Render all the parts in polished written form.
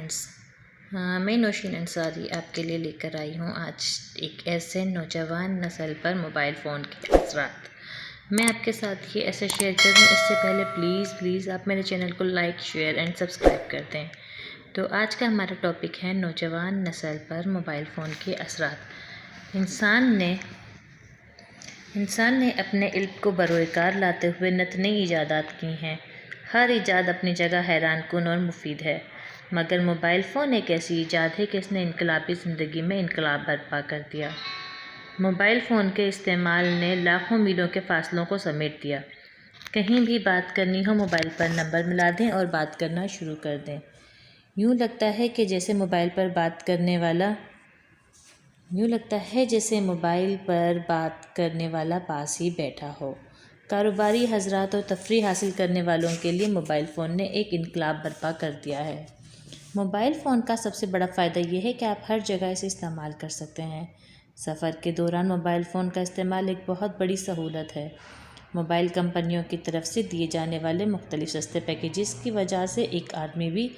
Friends, मैं नौशीन अंसारी आपके लिए लेकर आई हूँ आज एक ऐसे नौजवान नस्ल पर मोबाइल फ़ोन के असरात। मैं आपके साथ ये ऐसे शेयर करूँ इससे पहले प्लीज़ आप मेरे चैनल को लाइक, शेयर एंड सब्सक्राइब कर दें। तो आज का हमारा टॉपिक है नौजवान नस्ल पर मोबाइल फ़ोन के असरात। इंसान ने अपने इल्म को बरोकार लाते हुए नित नई ईजादात की हैं। हर ईजाद अपनी जगह हैरान कुन और मुफीद है, मगर मोबाइल फ़ोन एक ऐसी ईजाद है कि इसने इनकलाबी ज़िंदगी में इनकलाब बर्पा कर दिया। मोबाइल फ़ोन के इस्तेमाल ने लाखों मीलों के फ़ासलों को समेट दिया। कहीं भी बात करनी हो मोबाइल पर नंबर मिला दें और बात करना शुरू कर दें। यूँ लगता है जैसे मोबाइल पर बात करने वाला पास ही बैठा हो। कारोबारी हजरात और तफरीह हासिल करने वालों के लिए मोबाइल फ़ोन ने एक इनकलाब बर्पा कर दिया है। मोबाइल फ़ोन का सबसे बड़ा फ़ायदा ये है कि आप हर जगह इसे इस्तेमाल कर सकते हैं। सफ़र के दौरान मोबाइल फ़ोन का इस्तेमाल एक बहुत बड़ी सहूलत है। मोबाइल कंपनियों की तरफ से दिए जाने वाले मुख्तलिफ सस्ते पैकेजेस की वजह से एक आदमी भी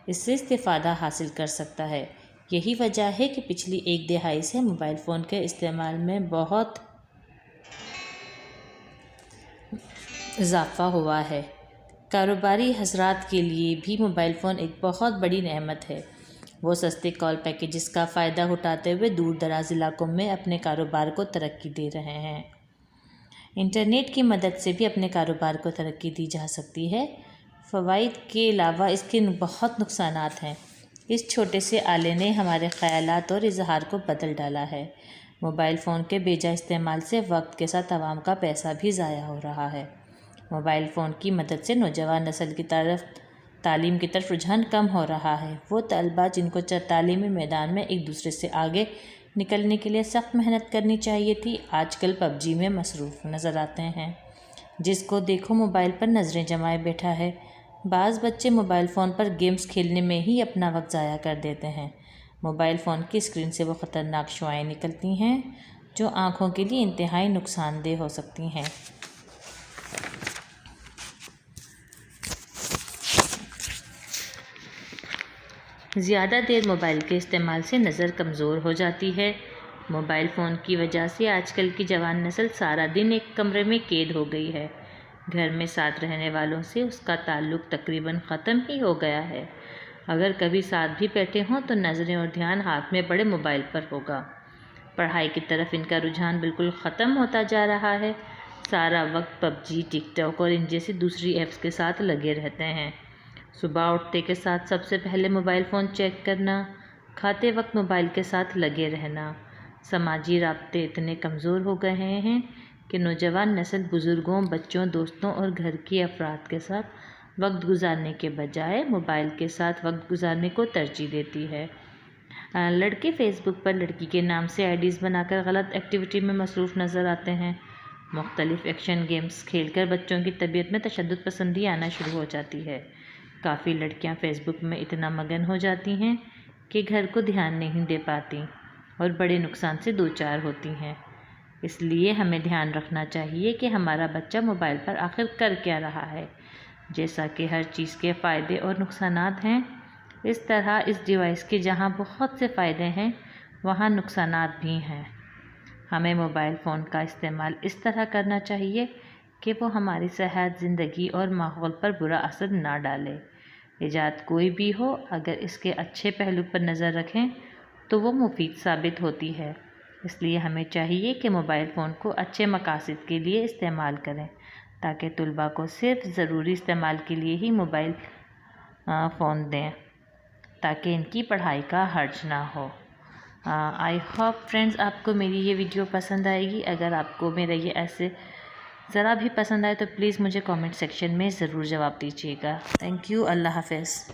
इससे इस्तेफ़ादा हासिल कर सकता है। यही वजह है कि पिछली एक दिहाई से मोबाइल फ़ोन के इस्तेमाल में बहुत इजाफ़ा हुआ है। कारोबारी हजरात के लिए भी मोबाइल फ़ोन एक बहुत बड़ी नेमत है। वो सस्ते कॉल पैकेजेस का फ़ायदा उठाते हुए दूर दराज इलाकों में अपने कारोबार को तरक्की दे रहे हैं। इंटरनेट की मदद से भी अपने कारोबार को तरक्की दी जा सकती है। फ़वाइद के अलावा इसके बहुत नुकसानात हैं। इस छोटे से आले ने हमारे ख़यालात और इजहार को बदल डाला है। मोबाइल फ़ोन के बेजा इस्तेमाल से वक्त के साथ आवाम का पैसा भी ज़ाया हो रहा है। मोबाइल फ़ोन की मदद से नौजवान नस्ल की तालीम की तरफ रुझान कम हो रहा है। वो तलबा जिनको तालीमी मैदान में एक दूसरे से आगे निकलने के लिए सख्त मेहनत करनी चाहिए थी, आजकल पबजी में मसरूफ़ नज़र आते हैं। जिसको देखो मोबाइल पर नज़रें जमाए बैठा है। बाज़ बच्चे मोबाइल फ़ोन पर गेम्स खेलने में ही अपना वक्त ज़ाया कर देते हैं। मोबाइल फ़ोन की स्क्रीन से वो ख़तरनाक शुआएँ निकलती हैं जो आँखों के लिए इंतहाई नुकसानदेह हो सकती हैं। ज़्यादा देर मोबाइल के इस्तेमाल से नज़र कमज़ोर हो जाती है। मोबाइल फ़ोन की वजह से आजकल की जवान नस्ल सारा दिन एक कमरे में कैद हो गई है। घर में साथ रहने वालों से उसका ताल्लुक़ तकरीबन ख़त्म ही हो गया है। अगर कभी साथ भी बैठे हों तो नज़रें और ध्यान हाथ में बड़े मोबाइल पर होगा। पढ़ाई की तरफ इनका रुझान बिल्कुल ख़त्म होता जा रहा है। सारा वक्त पबजी, टिकटॉक और इन जैसी दूसरी ऐप्स के साथ लगे रहते हैं। सुबह उठते के साथ सबसे पहले मोबाइल फ़ोन चेक करना, खाते वक्त मोबाइल के साथ लगे रहना। समाजी राब्ते इतने कमज़ोर हो गए हैं कि नौजवान नस्ल बुज़ुर्गों, बच्चों, दोस्तों और घर के अफराद के साथ वक्त गुजारने के बजाय मोबाइल के साथ वक्त गुजारने को तरजीह देती है। लड़के फ़ेसबुक पर लड़की के नाम से आईडीज़ बनाकर गलत एक्टिविटी में मसरूफ़ नज़र आते हैं। मुख्तलिफ एक्शन गेम्स खेलकर बच्चों की तबीयत में तशद्दुद पसंदी आना शुरू हो जाती है। काफ़ी लड़कियां फ़ेसबुक में इतना मगन हो जाती हैं कि घर को ध्यान नहीं दे पाती और बड़े नुकसान से दो चार होती हैं। इसलिए हमें ध्यान रखना चाहिए कि हमारा बच्चा मोबाइल पर आखिर कर क्या रहा है। जैसा कि हर चीज़ के फ़ायदे और नुकसानात हैं, इस तरह इस डिवाइस के जहाँ बहुत से फ़ायदे हैं वहाँ नुकसानात भी हैं। हमें मोबाइल फ़ोन का इस्तेमाल इस तरह करना चाहिए कि वो हमारी सेहत, ज़िंदगी और माहौल पर बुरा असर ना डाले। ईजाद कोई भी हो, अगर इसके अच्छे पहलू पर नज़र रखें तो वो मुफीद साबित होती है। इसलिए हमें चाहिए कि मोबाइल फ़ोन को अच्छे मकासद के लिए इस्तेमाल करें, ताकि तुलबा को सिर्फ ज़रूरी इस्तेमाल के लिए ही मोबाइल फ़ोन दें, ताकि इनकी पढ़ाई का हर्ज ना हो। आई होप फ्रेंड्स आपको मेरी ये वीडियो पसंद आएगी। अगर आपको मेरा ये ऐसे ज़रा भी पसंद आए तो प्लीज़ मुझे कमेंट सेक्शन में ज़रूर जवाब दीजिएगा। Thank you. अल्लाह हाफ़िज़।